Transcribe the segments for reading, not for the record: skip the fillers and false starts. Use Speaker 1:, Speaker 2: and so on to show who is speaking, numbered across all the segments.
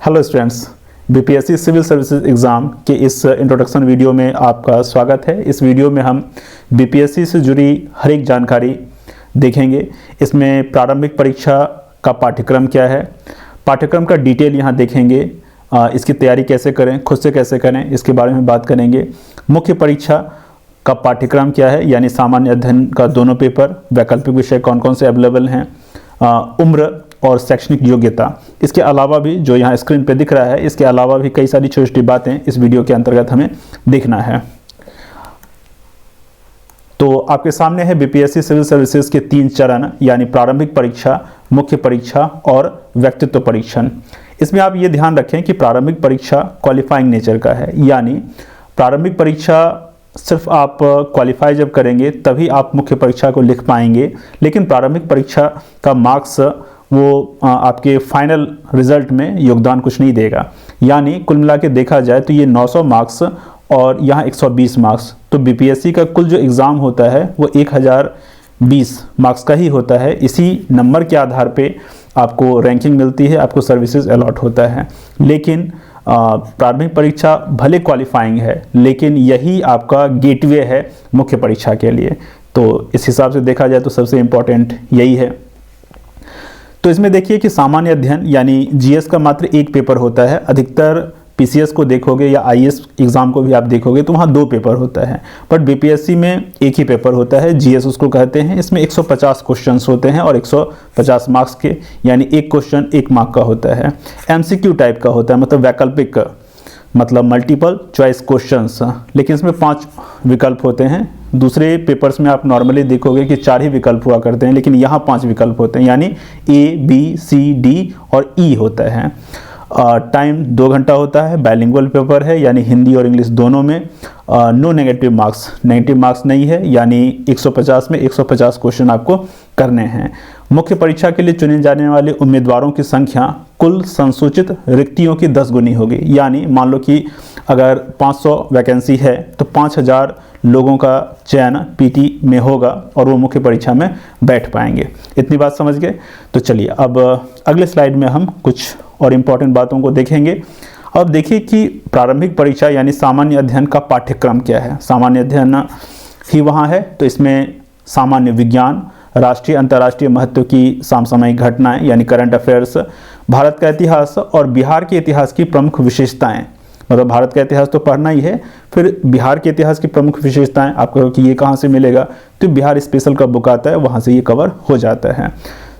Speaker 1: Hello students, BPSC civil services exam के इस introduction video में आपका स्वागत है। इस वीडियो में हम बीपीएससी से जुड़ी हर एक जानकारी देखेंगे। इसमें प्रारंभिक परीक्षा का पाठ्यक्रम क्या है, पाठ्यक्रम का डिटेल यहाँ देखेंगे, इसकी तैयारी कैसे करें, खुद से कैसे करें, इसके बारे में बात करेंगे। मुख्य परीक्षा का पाठ्यक्रम क्या है, यानी सामान्य अध्ययन का दोनों पेपर, वैकल्पिक विषय कौन कौन से अवेलेबल हैं, उम्र और शैक्षणिक योग्यता। इसके अलावा भी जो यहाँ स्क्रीन पे दिख रहा है, इसके अलावा भी कई सारी छोटी छोटी बातें इस वीडियो के अंतर्गत हमें देखना है। तो आपके सामने है बीपीएससी सिविल सर्विसेज के 3 चरण, यानी प्रारंभिक परीक्षा, मुख्य परीक्षा और व्यक्तित्व परीक्षण। इसमें आप ये ध्यान रखें कि प्रारंभिक परीक्षा क्वालिफाइंग नेचर का है, यानी प्रारंभिक परीक्षा सिर्फ आप क्वालिफाई जब करेंगे तभी आप मुख्य परीक्षा को लिख पाएंगे, लेकिन प्रारंभिक परीक्षा का मार्क्स वो आपके फाइनल रिजल्ट में योगदान कुछ नहीं देगा। यानी कुल मिला के देखा जाए तो ये 900 मार्क्स और यहाँ 120 मार्क्स, तो बीपीएससी का कुल जो एग्ज़ाम होता है वो 1020 मार्क्स का ही होता है। इसी नंबर के आधार पे आपको रैंकिंग मिलती है, आपको सर्विसेज अलॉट होता है। लेकिन प्रारंभिक परीक्षा भले क्वालिफाइंग है, लेकिन यही आपका गेटवे है मुख्य परीक्षा के लिए। तो इस हिसाब से देखा जाए तो सबसे इम्पोर्टेंट यही है। तो इसमें देखिए कि सामान्य अध्ययन यानी जीएस का मात्र एक पेपर होता है। अधिकतर पीसीएस को देखोगे या आईएएस एग्जाम को भी आप देखोगे तो वहाँ 2 पेपर होता है, बट बीपीएससी में एक ही पेपर होता है, जीएस उसको कहते हैं। इसमें 150 क्वेश्चंस होते हैं और 150 मार्क्स के, यानी एक क्वेश्चन 1 मार्क का होता है। एमसीक्यू टाइप का होता है, मतलब वैकल्पिक, मतलब मल्टीपल चॉइस क्वेश्चंस, लेकिन इसमें 5 विकल्प होते हैं। दूसरे पेपर्स में आप नॉर्मली देखोगे कि 4 ही विकल्प हुआ करते हैं, लेकिन यहाँ 5 विकल्प होते हैं, यानी ए, बी, सी, डी और ई होता है। टाइम 2 घंटा होता है। बाइलिंगुअल पेपर है, यानी हिंदी और इंग्लिश दोनों में। No negative marks, negative marks नहीं है, यानी 150 में 150 क्वेश्चन आपको करने हैं। मुख्य परीक्षा के लिए चुने जाने वाले उम्मीदवारों की संख्या कुल संसूचित रिक्तियों की 10 गुनी होगी। यानी मान लो कि अगर 500 वैकेंसी है तो 5000 लोगों का चयन पीटी में होगा और वो मुख्य परीक्षा में बैठ पाएंगे। इतनी बात समझ गए? तो चलिए अब अगले स्लाइड में हम कुछ और इम्पॉर्टेंट बातों को देखेंगे। अब देखिए कि प्रारंभिक परीक्षा यानी सामान्य अध्ययन का पाठ्यक्रम क्या है। सामान्य अध्ययन ही वहाँ है, तो इसमें सामान्य विज्ञान, राष्ट्रीय अंतर्राष्ट्रीय महत्व की समसामयिक घटनाएं यानी करंट अफेयर्स, भारत का इतिहास और बिहार के इतिहास की प्रमुख विशेषताएं। मतलब भारत का इतिहास तो पढ़ना ही है, फिर बिहार के इतिहास की प्रमुख विशेषताएं। आप कहो कि ये कहाँ से मिलेगा, तो बिहार स्पेशल का बुक आता है, वहाँ से ये कवर हो जाता है।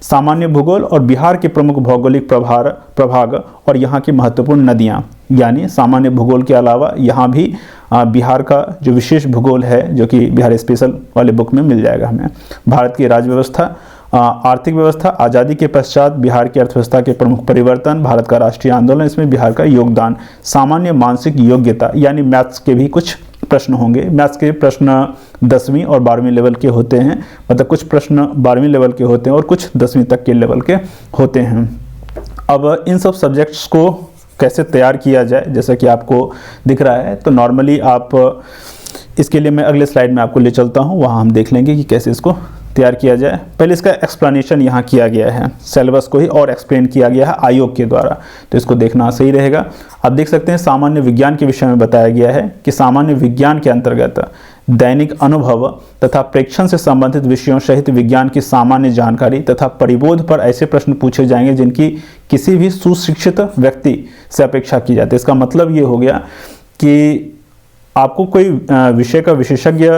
Speaker 1: सामान्य भूगोल और बिहार के प्रमुख भौगोलिक प्रभाग और यहाँ की महत्वपूर्ण नदियाँ, यानी सामान्य भूगोल के अलावा यहाँ भी बिहार का जो विशेष भूगोल है, जो कि बिहार स्पेशल वाले बुक में मिल जाएगा हमें। भारत की राज्य व्यवस्था, आर्थिक व्यवस्था, आज़ादी के पश्चात बिहार की अर्थव्यवस्था के प्रमुख परिवर्तन, भारत का राष्ट्रीय आंदोलन, इसमें बिहार का योगदान। सामान्य मानसिक योग्यता, यानी मैथ्स के भी कुछ प्रश्न होंगे। मैथ्स के प्रश्न 10वीं और 12वीं लेवल के होते हैं, मतलब कुछ प्रश्न 12वीं लेवल के होते हैं और कुछ 10वीं तक के लेवल के होते हैं। अब इन सब सब्जेक्ट्स को कैसे तैयार किया जाए, जैसा कि आपको दिख रहा है, तो नॉर्मली आप इसके लिए मैं अगले स्लाइड में आपको ले चलता हूँ, वहाँ हम देख लेंगे कि कैसे इसको तैयार किया जाए। पहले इसका एक्सप्लेनेशन यहाँ किया गया है, सिलेबस को ही और एक्सप्लेन किया गया है आयोग के द्वारा, तो इसको देखना सही रहेगा। आप देख सकते हैं सामान्य विज्ञान के विषय में बताया गया है कि सामान्य विज्ञान के अंतर्गत दैनिक अनुभव तथा प्रेक्षण से संबंधित विषयों सहित विज्ञान की सामान्य जानकारी तथा परिबोध पर ऐसे प्रश्न पूछे जाएंगे जिनकी किसी भी सुशिक्षित व्यक्ति से अपेक्षा की जाती है। इसका मतलब ये हो गया कि आपको कोई विषय का विशेषज्ञ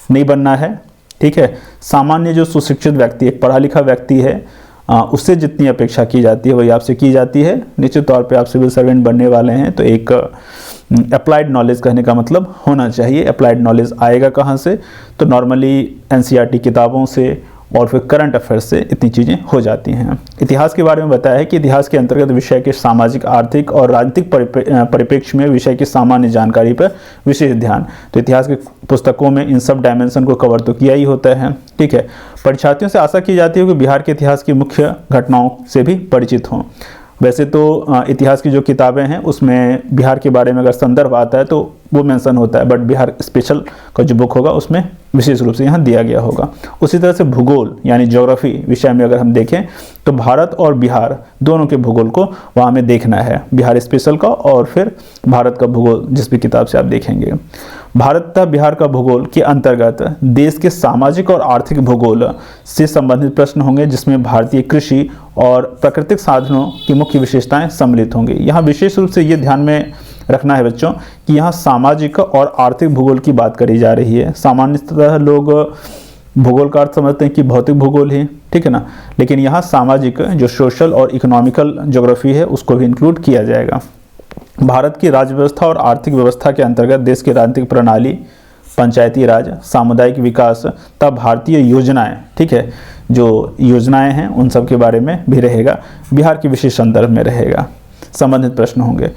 Speaker 1: नहीं बनना है, ठीक है। सामान्य जो सुशिक्षित व्यक्ति, एक पढ़ा लिखा व्यक्ति है, उससे जितनी अपेक्षा की जाती है वही आपसे की जाती है। निश्चित तौर पे आप सिविल सर्वेंट बनने वाले हैं, तो एक अप्लाइड नॉलेज कहने का मतलब होना चाहिए। अप्लाइड नॉलेज आएगा कहाँ से, तो नॉर्मली एनसीईआरटी किताबों से और फिर करंट अफेयर्स से इतनी चीज़ें हो जाती हैं। इतिहास के बारे में बताया है कि इतिहास के अंतर्गत विषय के सामाजिक, आर्थिक और राजनीतिक परिप्रेक्ष्य में विषय की सामान्य जानकारी पर विशेष ध्यान। तो इतिहास की पुस्तकों में इन सब डायमेंशन को कवर तो किया ही होता है, ठीक है। परीक्षार्थियों से आशा की जाती है कि बिहार के इतिहास की मुख्य घटनाओं से भी परिचित हों। वैसे तो इतिहास की जो किताबें हैं उसमें बिहार के बारे में अगर संदर्भ आता है तो वो मेंशन होता है, बट बिहार स्पेशल का जो बुक होगा उसमें विशेष रूप से यहाँ दिया गया होगा। उसी तरह से भूगोल यानी ज्योग्राफी विषय में अगर हम देखें तो भारत और बिहार दोनों के भूगोल को वहाँ में देखना है, बिहार स्पेशल का और फिर भारत का भूगोल जिस भी किताब से आप देखेंगे। भारत तथा बिहार का भूगोल के अंतर्गत देश के सामाजिक और आर्थिक भूगोल से संबंधित प्रश्न होंगे, जिसमें भारतीय कृषि और प्राकृतिक साधनों की मुख्य विशेषताएं सम्मिलित होंगी। यहाँ विशेष रूप से ये ध्यान में रखना है बच्चों कि यहाँ सामाजिक और आर्थिक भूगोल की बात करी जा रही है। सामान्यतः लोग भूगोल का अर्थ समझते हैं कि भौतिक भूगोल ही, ठीक है ना, लेकिन यहाँ सामाजिक जो सोशल और इकोनॉमिकल ज्योग्राफी है उसको भी इंक्लूड किया जाएगा। भारत की राज्य व्यवस्था और आर्थिक व्यवस्था के अंतर्गत देश की राजनीतिक प्रणाली, पंचायती राज, सामुदायिक विकास तथा भारतीय योजनाएं, ठीक है, जो योजनाएं हैं उन सब के बारे में भी रहेगा, बिहार के विशेष संदर्भ में रहेगा, संबंधित प्रश्न होंगे।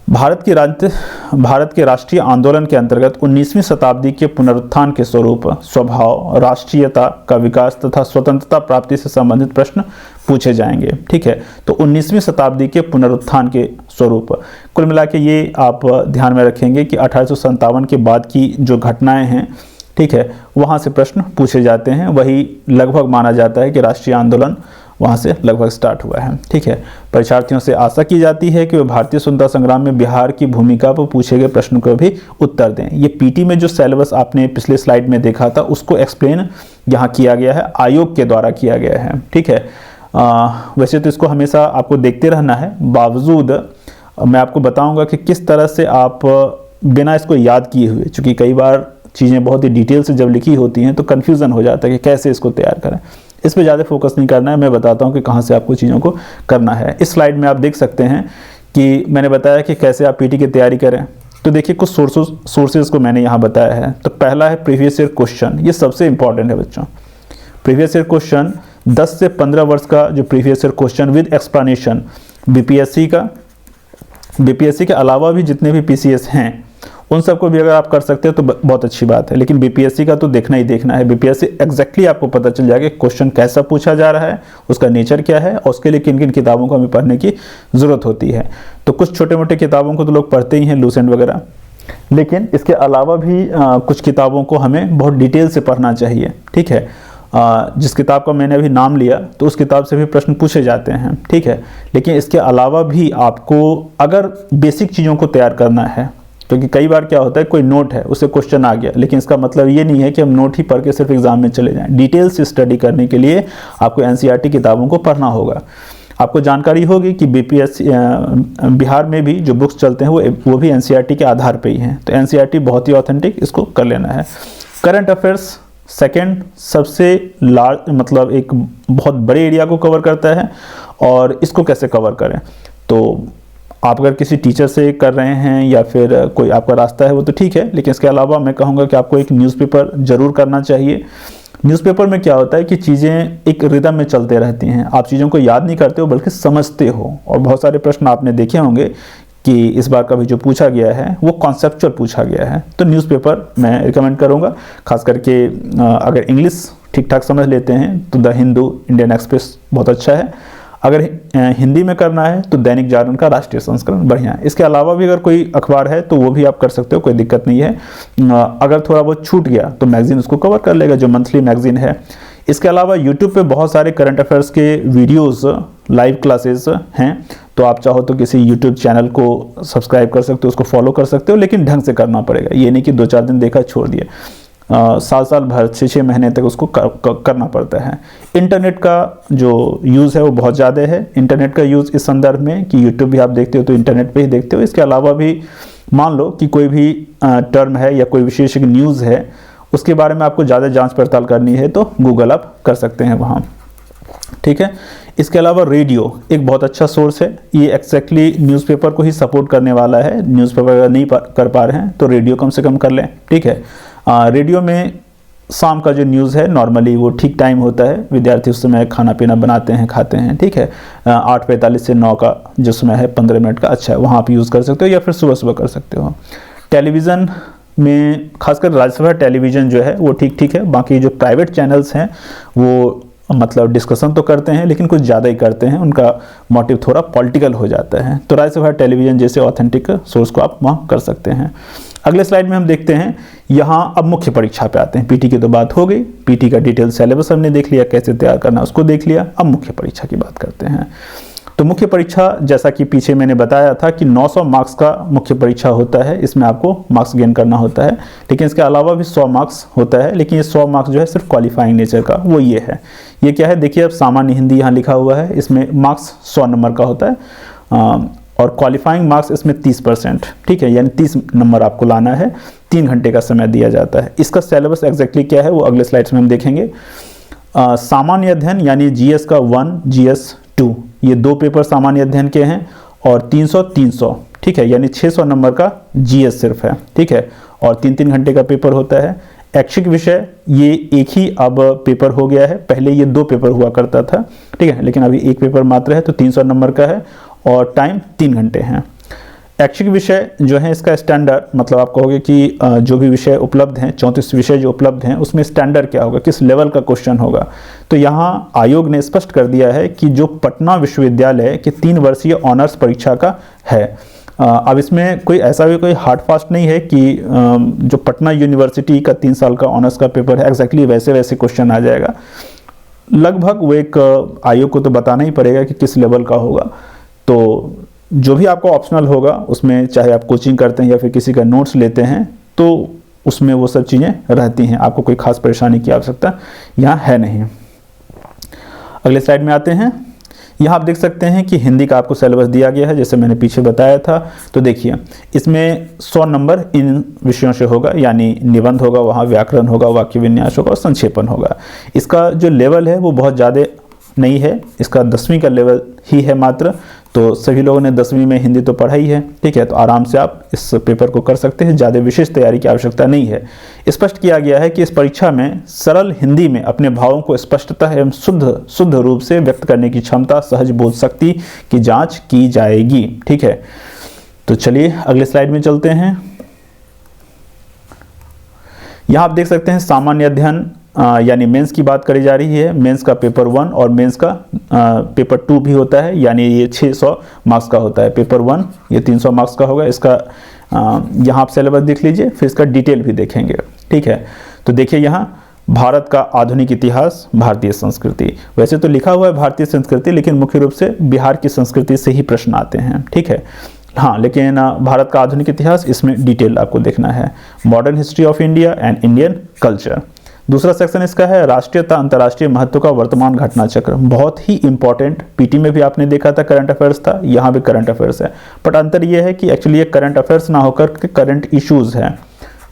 Speaker 1: भारत के राष्ट्रीय आंदोलन के अंतर्गत 19वीं शताब्दी के पुनरुत्थान के स्वरूप, स्वभाव, राष्ट्रीयता का विकास तथा स्वतंत्रता प्राप्ति से संबंधित प्रश्न पूछे जाएंगे, ठीक है। तो 19वीं शताब्दी के पुनरुत्थान के स्वरूप, कुल मिला के ये आप ध्यान में रखेंगे कि 1857 के बाद की जो घटनाएं हैं, ठीक है, वहाँ से प्रश्न पूछे जाते हैं। वही लगभग माना जाता है कि राष्ट्रीय आंदोलन वहाँ से लगभग स्टार्ट हुआ है, ठीक है। परीक्षार्थियों से आशा की जाती है कि वे भारतीय स्वतंत्रता संग्राम में बिहार की भूमिका पर पूछे गए प्रश्न को भी उत्तर दें। ये पीटी में जो सिलेबस आपने पिछले स्लाइड में देखा था उसको एक्सप्लेन यहाँ किया गया है, आयोग के द्वारा किया गया है, ठीक है। वैसे तो इसको हमेशा आपको देखते रहना है, बावजूद मैं आपको बताऊँगा कि किस तरह से आप बिना इसको याद किए हुए, चूँकि कई बार चीज़ें बहुत ही डिटेल से जब लिखी होती हैं तो कन्फ्यूज़न हो जाता है कि कैसे इसको तैयार करें। इस पे ज़्यादा फोकस नहीं करना है, मैं बताता हूँ कि कहाँ से आपको चीज़ों को करना है। इस स्लाइड में आप देख सकते हैं कि मैंने बताया कि कैसे आप पीटी की तैयारी करें। तो देखिए कुछ सोर्सेज को मैंने यहाँ बताया है। तो पहला है प्रीवियस ईयर क्वेश्चन, ये सबसे इंपॉर्टेंट है बच्चों। प्रीवियस ईयर क्वेश्चन 10 से 15 वर्ष का जो previous year question with explanation BPSC के अलावा भी जितने भी पीसीएस हैं उन सबको भी अगर आप कर सकते हो तो बहुत अच्छी बात है, लेकिन बीपीएससी का तो देखना ही देखना है। बीपीएससी एग्जैक्टली आपको पता चल जाएगा क्वेश्चन कैसा पूछा जा रहा है, उसका नेचर क्या है और उसके लिए किन किन किताबों को हमें पढ़ने की ज़रूरत होती है। तो कुछ छोटे मोटे किताबों को तो लोग पढ़ते ही हैं, लूसेंट वगैरह, लेकिन इसके अलावा भी कुछ किताबों को हमें बहुत डिटेल से पढ़ना चाहिए, ठीक है। जिस किताब का मैंने अभी नाम लिया तो उस किताब से भी प्रश्न पूछे जाते हैं, ठीक है। लेकिन इसके अलावा भी आपको अगर बेसिक चीज़ों को तैयार करना है, क्योंकि कई बार क्या होता है कोई नोट है उससे क्वेश्चन आ गया, लेकिन इसका मतलब ये नहीं है कि हम नोट ही पढ़ के सिर्फ एग्जाम में चले जाएं। डिटेल से स्टडी करने के लिए आपको एनसीईआरटी किताबों को पढ़ना होगा। आपको जानकारी होगी कि बीपीएससी बिहार में भी जो बुक्स चलते हैं वो भी एनसीईआरटी के आधार पे ही हैं। तो एनसीईआरटी बहुत ही ऑथेंटिक, इसको कर लेना है। करंट अफेयर्स सेकेंड सबसे लार्ज, मतलब एक बहुत बड़े एरिया को कवर करता है। और इसको कैसे कवर करें, तो आप अगर किसी टीचर से कर रहे हैं या फिर कोई आपका रास्ता है वो तो ठीक है, लेकिन इसके अलावा मैं कहूँगा कि आपको एक न्यूज़पेपर ज़रूर करना चाहिए। न्यूज़पेपर में क्या होता है कि चीज़ें एक रिदम में चलते रहती हैं, आप चीज़ों को याद नहीं करते हो बल्कि समझते हो। और बहुत सारे प्रश्न आपने देखे होंगे कि इस बार का भी जो पूछा गया है वो कॉन्सेप्चुअल पूछा गया है। तो न्यूज़पेपर मैं रिकमेंड करूँगा, खास करके अगर इंग्लिश ठीक ठाक समझ लेते हैं तो द हिंदू, इंडियन एक्सप्रेस बहुत अच्छा है। अगर हिंदी में करना है तो दैनिक जागरण का राष्ट्रीय संस्करण बढ़िया है। इसके अलावा भी अगर कोई अखबार है तो वो भी आप कर सकते हो, कोई दिक्कत नहीं है। अगर थोड़ा बहुत छूट गया तो मैगजीन उसको कवर कर लेगा, जो मंथली मैगजीन है। इसके अलावा यूट्यूब पे बहुत सारे करंट अफेयर्स के वीडियोस, लाइव क्लासेस हैं, तो आप चाहो तो किसी यूट्यूब चैनल को सब्सक्राइब कर सकते हो, उसको फॉलो कर सकते हो, लेकिन ढंग से करना पड़ेगा। ये नहीं कि 2-4 दिन देखा छोड़ दिया, साल भर 6-6 महीने तक उसको करना पड़ता है। इंटरनेट का जो यूज़ है वो बहुत ज़्यादा है। इंटरनेट का यूज़ इस संदर्भ में कि यूट्यूब भी आप देखते हो तो इंटरनेट पे ही देखते हो। इसके अलावा भी मान लो कि कोई भी टर्म है या कोई विशेष न्यूज़ है, उसके बारे में आपको ज़्यादा जांच पड़ताल करनी है तो गूगल आप कर सकते हैं वहाँ, ठीक है। इसके अलावा रेडियो एक बहुत अच्छा सोर्स है, ये एक्जैक्टली न्यूज़पेपर को ही सपोर्ट करने वाला है। न्यूज़पेपर अगर नहीं कर पा रहे हैं तो रेडियो कम से कम कर लें, ठीक है। रेडियो में शाम का जो न्यूज़ है नॉर्मली वो ठीक टाइम होता है, विद्यार्थी उस समय खाना पीना बनाते हैं, खाते हैं, ठीक है। 8:45 से 9 का जो समय है 15 मिनट का, अच्छा है, वहाँ आप यूज़ कर सकते हो या फिर सुबह कर सकते हो। टेलीविज़न में खासकर राज्यसभा टेलीविज़न जो है वो ठीक है। बाकी जो प्राइवेट चैनल्स हैं वो मतलब डिस्कशन तो करते हैं लेकिन कुछ ज़्यादा ही करते हैं, उनका मोटिव थोड़ा पॉलिटिकल हो जाता है। तो राइस भारत टेलीविज़न जैसे ऑथेंटिक सोर्स को आप वहाँ कर सकते हैं। अगले स्लाइड में हम देखते हैं, यहाँ अब मुख्य परीक्षा पे आते हैं। पीटी की तो बात हो गई, पीटी का डिटेल सिलेबस हमने देख लिया, कैसे तैयार करना उसको देख लिया। अब मुख्य परीक्षा की बात करते हैं। तो मुख्य परीक्षा जैसा कि पीछे मैंने बताया था कि 900 मार्क्स का मुख्य परीक्षा होता है, इसमें आपको मार्क्स गेन करना होता है, लेकिन इसके अलावा भी 100 मार्क्स होता है, लेकिन ये 100 मार्क्स जो है सिर्फ क्वालिफाइंग नेचर का वो ये है। ये क्या है, देखिए अब सामान्य हिंदी यहाँ लिखा हुआ है, इसमें मार्क्स 100 नंबर का होता है और क्वालिफाइंग मार्क्स इसमें 30%, ठीक है, यानी 30 नंबर आपको लाना है। 3 घंटे का समय दिया जाता है। इसका सिलेबस एग्जैक्टली क्या है वो अगले स्लाइड्स में हम देखेंगे। सामान्य अध्ययन यानी जीएस का 1, जीएस 2, ये 2 पेपर सामान्य अध्ययन के हैं और 300, ठीक है, यानी 600 नंबर का जीएस सिर्फ है, ठीक है, और 3-3 घंटे का पेपर होता है। ऐच्छिक विषय ये एक ही अब पेपर हो गया है, पहले ये 2 पेपर हुआ करता था, ठीक है, लेकिन अभी 1 पेपर मात्र है, तो 300 नंबर का है और टाइम 3 घंटे हैं। ऐच्छिक विषय जो है इसका स्टैंडर्ड, मतलब आप कहोगे कि जो भी विषय उपलब्ध हैं, 34 विषय जो उपलब्ध हैं, उसमें स्टैंडर्ड क्या होगा, किस लेवल का क्वेश्चन होगा। तो यहाँ आयोग ने स्पष्ट कर दिया है कि जो पटना विश्वविद्यालय के 3 वर्षीय ऑनर्स परीक्षा का है, अब इसमें कोई ऐसा भी कोई हार्ड फास्ट नहीं है कि जो पटना यूनिवर्सिटी का 3 साल का ऑनर्स का पेपर है एग्जैक्टली वैसे क्वेश्चन आ जाएगा। लगभग वो एक आयोग को तो बताना ही पड़ेगा कि किस लेवल का होगा। तो जो भी आपका ऑप्शनल होगा उसमें, चाहे आप कोचिंग करते हैं या फिर किसी का नोट्स लेते हैं, तो उसमें वो सब चीज़ें रहती हैं, आपको कोई खास परेशानी की आवश्यकता यहाँ है नहीं। अगले स्लाइड में आते हैं। यहाँ आप देख सकते हैं कि हिंदी का आपको सिलेबस दिया गया है, जैसे मैंने पीछे बताया था। तो देखिए इसमें 100 नंबर इन विषयों से होगा, यानी निबंध होगा, वहाँ व्याकरण होगा, वाक्य विन्यास होगा और संक्षेपण होगा। इसका जो लेवल है वो बहुत ज़्यादा नहीं है, इसका 10वीं का लेवल ही है मात्र। तो सभी लोगों ने 10वीं में हिंदी तो पढ़ा ही है, ठीक है, तो आराम से आप इस पेपर को कर सकते हैं, ज़्यादा विशेष तैयारी की आवश्यकता नहीं है। स्पष्ट किया गया है कि इस परीक्षा में सरल हिंदी में अपने भावों को स्पष्टता एवं शुद्ध रूप से व्यक्त करने की क्षमता, सहज बोध शक्ति की जांच की जाएगी, ठीक है। तो चलिए अगले स्लाइड में चलते हैं। यहाँ आप देख सकते हैं सामान्य अध्ययन यानी मेंस की बात करी जा रही है। मेंस का पेपर 1 और मेंस का पेपर 2 भी होता है, यानी ये 600 मार्क्स का होता है। पेपर 1 ये 300 मार्क्स का होगा। इसका यहाँ आप सिलेबस देख लीजिए, फिर इसका डिटेल भी देखेंगे, ठीक है। तो देखिए यहाँ भारत का आधुनिक इतिहास, भारतीय संस्कृति। वैसे तो लिखा हुआ है भारतीय संस्कृति, लेकिन मुख्य रूप से बिहार की संस्कृति से ही प्रश्न आते हैं, ठीक है। हाँ, लेकिन भारत का आधुनिक इतिहास, इसमें डिटेल आपको देखना है। Modern history of India and Indian culture. दूसरा सेक्शन इसका है राष्ट्रीय तथा अंतर्राष्ट्रीय महत्व का वर्तमान घटना चक्र। बहुत ही इंपॉर्टेंट, पीटी में भी आपने देखा था करंट अफेयर्स था, यहाँ भी करंट अफेयर्स है, बट अंतर यह है कि एक्चुअली ये करंट अफेयर्स ना होकर के करंट इश्यूज हैं,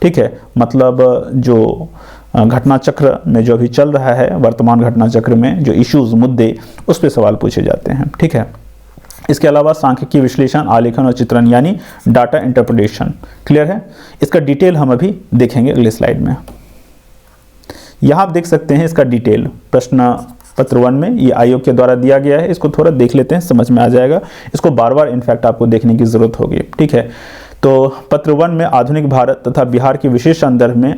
Speaker 1: ठीक है। मतलब जो घटना चक्र में जो भी चल रहा है, वर्तमान घटना चक्र में जो इश्यूज, मुद्दे, उस पर सवाल पूछे जाते हैं, ठीक है। इसके अलावा सांख्यिकी विश्लेषण, आलेखन और चित्रण यानी डाटा इंटरप्रिटेशन। क्लियर है। इसका डिटेल हम अभी देखेंगे अगले स्लाइड में। यहाँ आप देख सकते हैं इसका डिटेल प्रश्न पत्र 1 में ये आयोग के द्वारा दिया गया है। इसको थोड़ा देख लेते हैं, समझ में आ जाएगा। इसको बार बार इनफैक्ट आपको देखने की जरूरत होगी, ठीक है। तो पत्र 1 में आधुनिक भारत तथा बिहार के विशेष संदर्भ में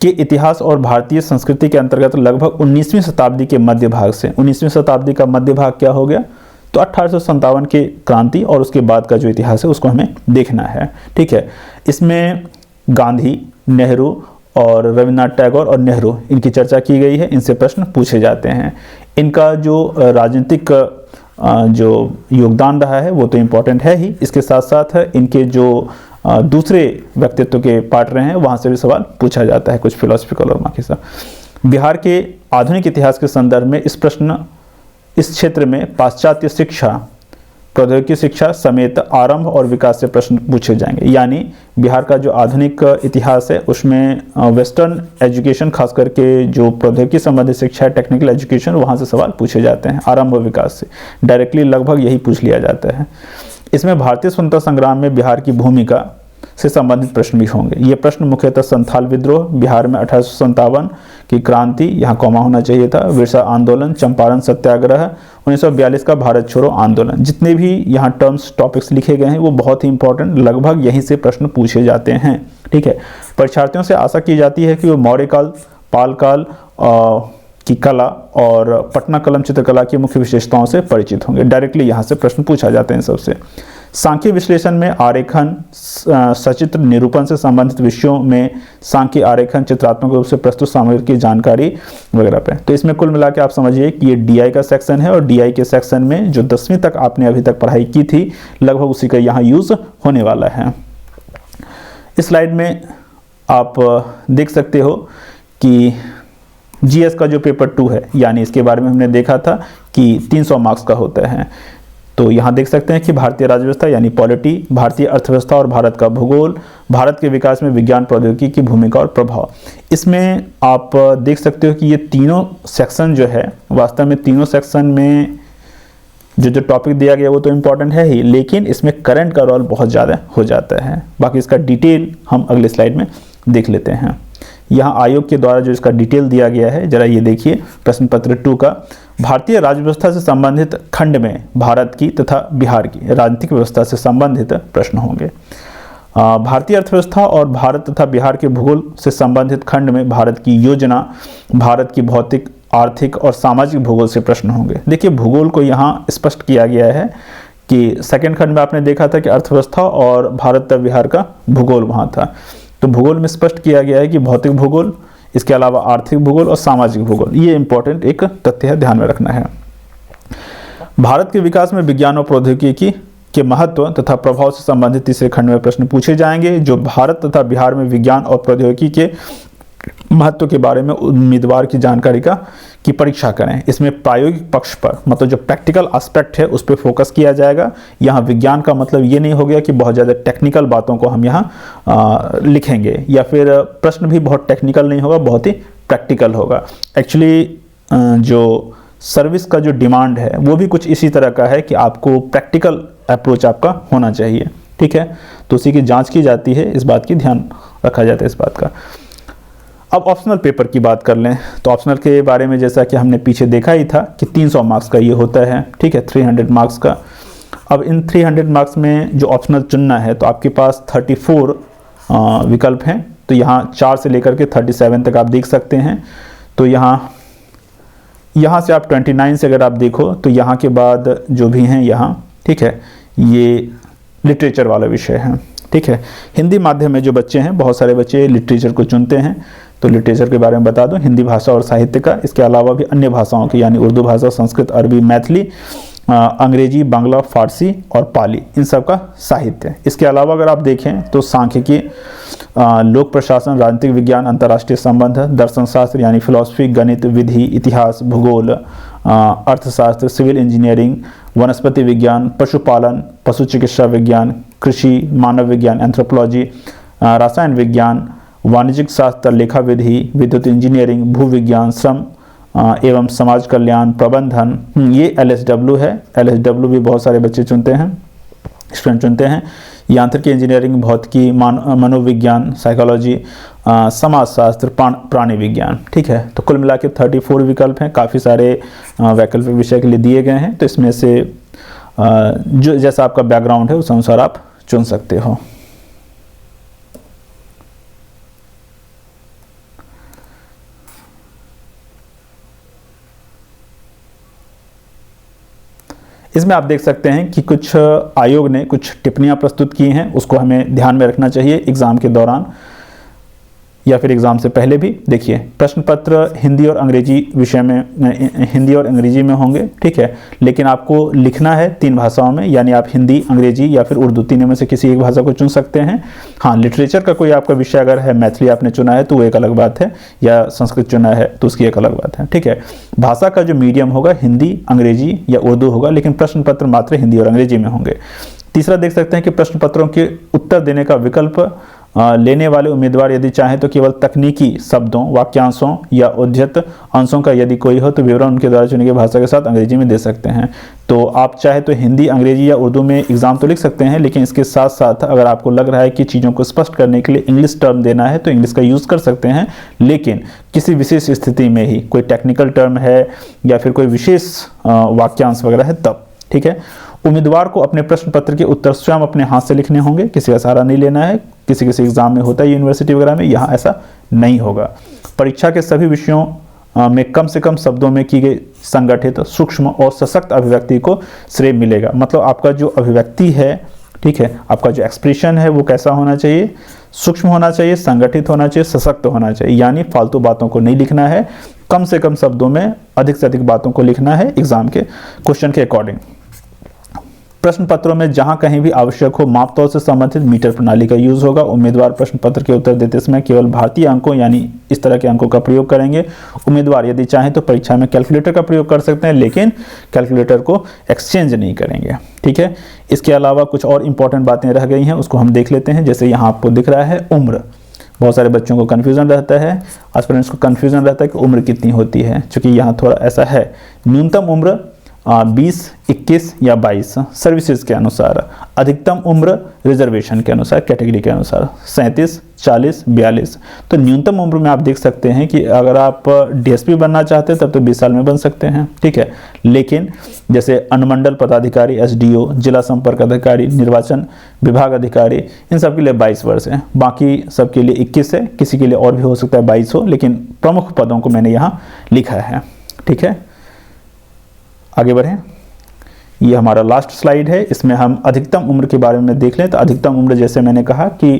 Speaker 1: के इतिहास और भारतीय संस्कृति के अंतर्गत लगभग 19वीं शताब्दी के मध्य भाग से, 19वीं शताब्दी का मध्य भाग क्या हो गया, तो 1857 के क्रांति और उसके बाद का जो इतिहास है उसको हमें देखना है, ठीक है। इसमें गांधी, नेहरू और रविन्द्रनाथ टैगोर और नेहरू, इनकी चर्चा की गई है, इनसे प्रश्न पूछे जाते हैं। इनका जो राजनीतिक जो योगदान रहा है वो तो इम्पोर्टेंट है ही, इसके साथ साथ इनके जो दूसरे व्यक्तित्व के पार्ट रहे हैं वहाँ से भी सवाल पूछा जाता है, कुछ फिलोसफिकल और बाकी सब। बिहार के आधुनिक इतिहास के संदर्भ में इस क्षेत्र में पाश्चात्य शिक्षा, प्रौद्योगिकी शिक्षा समेत आरंभ और विकास से प्रश्न पूछे जाएंगे। यानी बिहार का जो आधुनिक इतिहास है उसमें वेस्टर्न एजुकेशन, खास करके जो प्रौद्योगिकी संबंधित शिक्षा है, टेक्निकल एजुकेशन, वहाँ से सवाल पूछे जाते हैं। आरंभ और विकास से डायरेक्टली लगभग यही पूछ लिया जाता है। इसमें भारतीय स्वतंत्रता संग्राम में बिहार की भूमिका से संबंधित प्रश्न भी होंगे। ये प्रश्न मुख्यतः संथाल विद्रोह, बिहार में 1857 की क्रांति, यहाँ कॉमा होना चाहिए था, विरसा आंदोलन, चंपारण सत्याग्रह, 1942 का भारत छोड़ो आंदोलन, जितने भी यहाँ टर्म्स टॉपिक्स लिखे गए हैं वो बहुत ही इंपॉर्टेंट, लगभग यहीं से प्रश्न पूछे जाते हैं, ठीक है। परीक्षार्थियों से आशा की जाती है कि वो मौर्य काल, पाल काल की कला और पटना कलम चित्रकला की मुख्य विशेषताओं से परिचित होंगे। डायरेक्टली यहाँ से प्रश्न पूछा जाते हैं सबसे। सांख्यिक विश्लेषण में आरेखन, सचित्र निरूपण से संबंधित विषयों में सांख्यिक आरेखन, चित्रात्मक रूप से प्रस्तुत सामग्री की जानकारी वगैरह पे। तो इसमें कुल मिला के आप समझिए कि ये डीआई का सेक्शन है और डीआई के सेक्शन में जो 10वीं तक आपने अभी तक पढ़ाई की थी लगभग उसी का यहाँ यूज होने वाला है। इस स्लाइड में आप देख सकते हो कि जीएस का जो पेपर 2 है, यानी इसके बारे में हमने देखा था कि 300 मार्क्स का होता है। तो यहाँ देख सकते हैं कि भारतीय राज्य व्यवस्था यानी पॉलिटी, भारतीय अर्थव्यवस्था और भारत का भूगोल, भारत के विकास में विज्ञान प्रौद्योगिकी की भूमिका और प्रभाव। इसमें आप देख सकते हो कि ये तीनों सेक्शन जो है, वास्तव में तीनों सेक्शन में जो टॉपिक दिया गया वो तो इम्पॉर्टेंट है ही, लेकिन इसमें करंट का रोल बहुत ज़्यादा हो जाता है। बाकी इसका डिटेल हम अगले स्लाइड में देख लेते हैं। यहाँ आयोग के द्वारा जो इसका डिटेल दिया गया है, जरा ये देखिए प्रश्न पत्र 2 का। भारतीय राज्य व्यवस्था से संबंधित खंड में भारत की तथा बिहार की राजनीतिक व्यवस्था से संबंधित प्रश्न होंगे। भारतीय अर्थव्यवस्था और भारत तथा बिहार के भूगोल से संबंधित खंड में भारत की योजना, भारत की भौतिक, आर्थिक और सामाजिक भूगोल से प्रश्न होंगे। देखिए भूगोल को यहाँ स्पष्ट किया गया है कि सेकंड खंड में आपने देखा था कि अर्थव्यवस्था और भारत तथा बिहार का भूगोल वहाँ था, तो भूगोल में स्पष्ट किया गया है कि भौतिक भूगोल, इसके अलावा आर्थिक भूगोल और सामाजिक भूगोल, ये इंपॉर्टेंट एक तथ्य है, ध्यान में रखना है। भारत के विकास में विज्ञान और प्रौद्योगिकी के महत्व तथा प्रभाव से संबंधित तीसरे खंड में प्रश्न पूछे जाएंगे, जो भारत तथा बिहार में विज्ञान और प्रौद्योगिकी के महत्व के बारे में उम्मीदवार की जानकारी की परीक्षा करें। इसमें प्रायोगिक पक्ष पर, मतलब जो प्रैक्टिकल एस्पेक्ट है उस पर फोकस किया जाएगा। यहाँ विज्ञान का मतलब ये नहीं हो गया कि बहुत ज़्यादा टेक्निकल बातों को हम यहाँ लिखेंगे, या फिर प्रश्न भी बहुत टेक्निकल नहीं होगा, बहुत ही प्रैक्टिकल होगा। एक्चुअली जो सर्विस का जो डिमांड है वो भी कुछ इसी तरह का है कि आपको प्रैक्टिकल अप्रोच आपका होना चाहिए, ठीक है। तो उसी की जाँच की जाती है, इस बात की ध्यान रखा जाता है इस बात का। अब ऑप्शनल पेपर की बात कर लें तो ऑप्शनल के बारे में जैसा कि हमने पीछे देखा ही था कि 300 मार्क्स का ये होता है, ठीक है, 300 मार्क्स का। अब इन 300 मार्क्स में जो ऑप्शनल चुनना है तो आपके पास 34 विकल्प हैं। तो यहाँ 4 से लेकर के 37 तक आप देख सकते हैं। तो यहाँ से आप 29 से अगर आप देखो तो यहाँ के बाद जो भी हैं यहाँ, ठीक है, ये लिटरेचर वाला विषय है, ठीक है। हिंदी माध्यम में जो बच्चे हैं, बहुत सारे बच्चे लिटरेचर को चुनते हैं, तो लिटरेचर के बारे में बता दूं, हिंदी भाषा और साहित्य का, इसके अलावा भी अन्य भाषाओं की यानी उर्दू भाषा, संस्कृत, अरबी, मैथिली, अंग्रेजी, बांग्ला, फारसी और पाली, इन सब का साहित्य। इसके अलावा अगर आप देखें तो सांख्यिकी, लोक प्रशासन, राजनीतिक विज्ञान, अंतर्राष्ट्रीय संबंध, दर्शन शास्त्र यानी फिलॉसफी, गणित, विधि, इतिहास, भूगोल, अर्थशास्त्र, सिविल इंजीनियरिंग, वनस्पति विज्ञान, पशुपालन, पशु चिकित्सा विज्ञान, कृषि, मानव विज्ञान, एंथ्रोपोलॉजी, रसायन विज्ञान, वाणिज्यिक शास्त्र, लेखा विधि, विद्युत इंजीनियरिंग, भू विज्ञान, श्रम एवं समाज कल्याण, प्रबंधन, ये LSW है। LSW भी बहुत सारे बच्चे चुनते हैं, स्टूडेंट चुनते हैं। यांत्रिकी, इंजीनियरिंग, भौतिकी, मनोविज्ञान, साइकोलॉजी, समाजशास्त्र, प्राणी विज्ञान, ठीक है। तो कुल मिला के 34 विकल्प हैं, काफ़ी सारे वैकल्पिक विषय के लिए दिए गए हैं। तो इसमें से जो जैसा आपका बैकग्राउंड है उस अनुसार आप चुन सकते हो। इसमें आप देख सकते हैं कि कुछ आयोग ने कुछ टिप्पणियां प्रस्तुत की हैं, उसको हमें ध्यान में रखना चाहिए एग्जाम के दौरान या फिर एग्जाम से पहले भी। देखिए प्रश्न पत्र हिंदी और अंग्रेजी विषय में, हिंदी और अंग्रेजी में होंगे, ठीक है, लेकिन आपको लिखना है 3 भाषाओं में, यानी आप हिंदी, अंग्रेजी या फिर उर्दू, तीनों में से किसी एक भाषा को चुन सकते हैं। हाँ, लिटरेचर का कोई आपका विषय अगर है, मैथिली आपने चुना है तो वो एक अलग बात है, या संस्कृत चुना है तो उसकी एक अलग बात है, ठीक है। भाषा का जो मीडियम होगा हिंदी, अंग्रेजी या उर्दू होगा, लेकिन प्रश्न पत्र मात्र हिंदी और अंग्रेजी में होंगे। तीसरा देख सकते हैं कि प्रश्न पत्रों के उत्तर देने का विकल्प लेने वाले उम्मीदवार यदि चाहें तो केवल तकनीकी शब्दों, वाक्यांशों या उद्धृत अंशों का यदि कोई हो तो विवरण उनके द्वारा चुनी गई भाषा के साथ अंग्रेजी में दे सकते हैं। तो आप चाहे तो हिंदी, अंग्रेजी या उर्दू में एग्जाम तो लिख सकते हैं, लेकिन इसके साथ साथ अगर आपको लग रहा है कि चीज़ों को स्पष्ट करने के लिए इंग्लिश टर्म देना है तो इंग्लिश का यूज़ कर सकते हैं, लेकिन किसी विशेष स्थिति में ही, कोई टेक्निकल टर्म है या फिर कोई विशेष वाक्यांश वगैरह है तब, ठीक है। उम्मीदवार को अपने प्रश्न पत्र के उत्तर स्वयं अपने हाथ से लिखने होंगे, किसी का सहारा नहीं लेना है। किसी किसी एग्जाम में होता है यूनिवर्सिटी वगैरह में, यहाँ ऐसा नहीं होगा। परीक्षा के सभी विषयों में कम से कम शब्दों में की गई संगठित, सूक्ष्म और सशक्त अभिव्यक्ति को श्रेय मिलेगा। मतलब आपका जो अभिव्यक्ति है, ठीक है, आपका जो एक्सप्रेशन है वो कैसा होना चाहिए, सूक्ष्म होना चाहिए, संगठित होना चाहिए, सशक्त होना चाहिए। यानी फालतू बातों को नहीं लिखना है, कम से कम शब्दों में अधिक से अधिक बातों को लिखना है एग्जाम के क्वेश्चन के अकॉर्डिंग। प्रश्न पत्रों में जहां कहीं भी आवश्यक हो माप तौल से संबंधित मीटर प्रणाली का यूज होगा। उम्मीदवार प्रश्न पत्र के उत्तर देते समय केवल भारतीय अंकों यानी इस तरह के अंकों का प्रयोग करेंगे। उम्मीदवार यदि चाहें तो परीक्षा में कैलकुलेटर का प्रयोग कर सकते हैं, लेकिन कैलकुलेटर को एक्सचेंज नहीं करेंगे, ठीक है। इसके अलावा कुछ और इंपॉर्टेंट बातें रह गई हैं, उसको हम देख लेते हैं। जैसे यहाँ आपको दिख रहा है उम्र, बहुत सारे बच्चों को कन्फ्यूजन रहता है, एस्पिरेंट्स को कन्फ्यूजन रहता है कि उम्र कितनी होती है। चूंकि यहाँ थोड़ा ऐसा है, न्यूनतम उम्र 20, 21 या 22 सर्विसेज के अनुसार, अधिकतम उम्र रिजर्वेशन के अनुसार, कैटेगरी के अनुसार 37, 40, 42। तो न्यूनतम उम्र में आप देख सकते हैं कि अगर आप डीएसपी बनना चाहते हैं तब तो 20 साल में बन सकते हैं, ठीक है। लेकिन जैसे अनुमंडल पदाधिकारी, एसडीओ, जिला संपर्क अधिकारी, निर्वाचन विभाग अधिकारी, इन सब के लिए 22 वर्ष है। बाकी सबके लिए 21 है, किसी के लिए और भी हो सकता है 22 हो, लेकिन प्रमुख पदों को मैंने यहाँ लिखा है, ठीक है। आगे बढ़ें, ये हमारा लास्ट स्लाइड है, इसमें हम अधिकतम उम्र के बारे में देख लें। तो अधिकतम उम्र जैसे मैंने कहा कि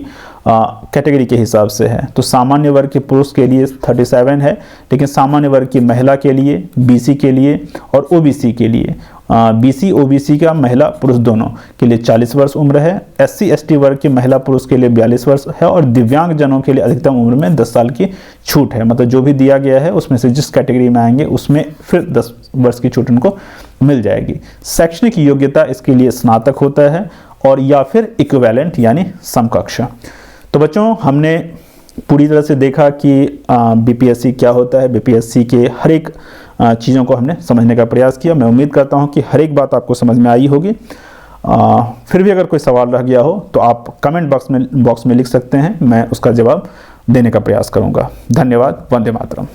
Speaker 1: कैटेगरी के हिसाब से है। तो सामान्य वर्ग के पुरुष के लिए 37 है, लेकिन सामान्य वर्ग की महिला के लिए, बीसी के लिए और ओबीसी के लिए, बीसी ओबीसी का महिला पुरुष दोनों के लिए 40 वर्ष उम्र है। एससी एसटी वर्ग की महिला पुरुष के लिए 42 वर्ष है और दिव्यांग जनों के लिए अधिकतम उम्र में 10 साल की छूट है। मतलब जो भी दिया गया है उसमें से जिस कैटेगरी में आएंगे उसमें फिर 10 वर्ष की छूट उनको मिल जाएगी। शैक्षणिक योग्यता इसके लिए स्नातक होता है और या फिर इक्विवेलेंट यानी समकक्ष। तो बच्चों, हमने पूरी तरह से देखा कि बीपीएससी क्या होता है। बीपीएससी के हर एक चीज़ों को हमने समझने का प्रयास किया। मैं उम्मीद करता हूं कि हर एक बात आपको समझ में आई होगी। फिर भी अगर कोई सवाल रह गया हो तो आप कमेंट बॉक्स में लिख सकते हैं, मैं उसका जवाब देने का प्रयास करूंगा। धन्यवाद। वंदे मातरम।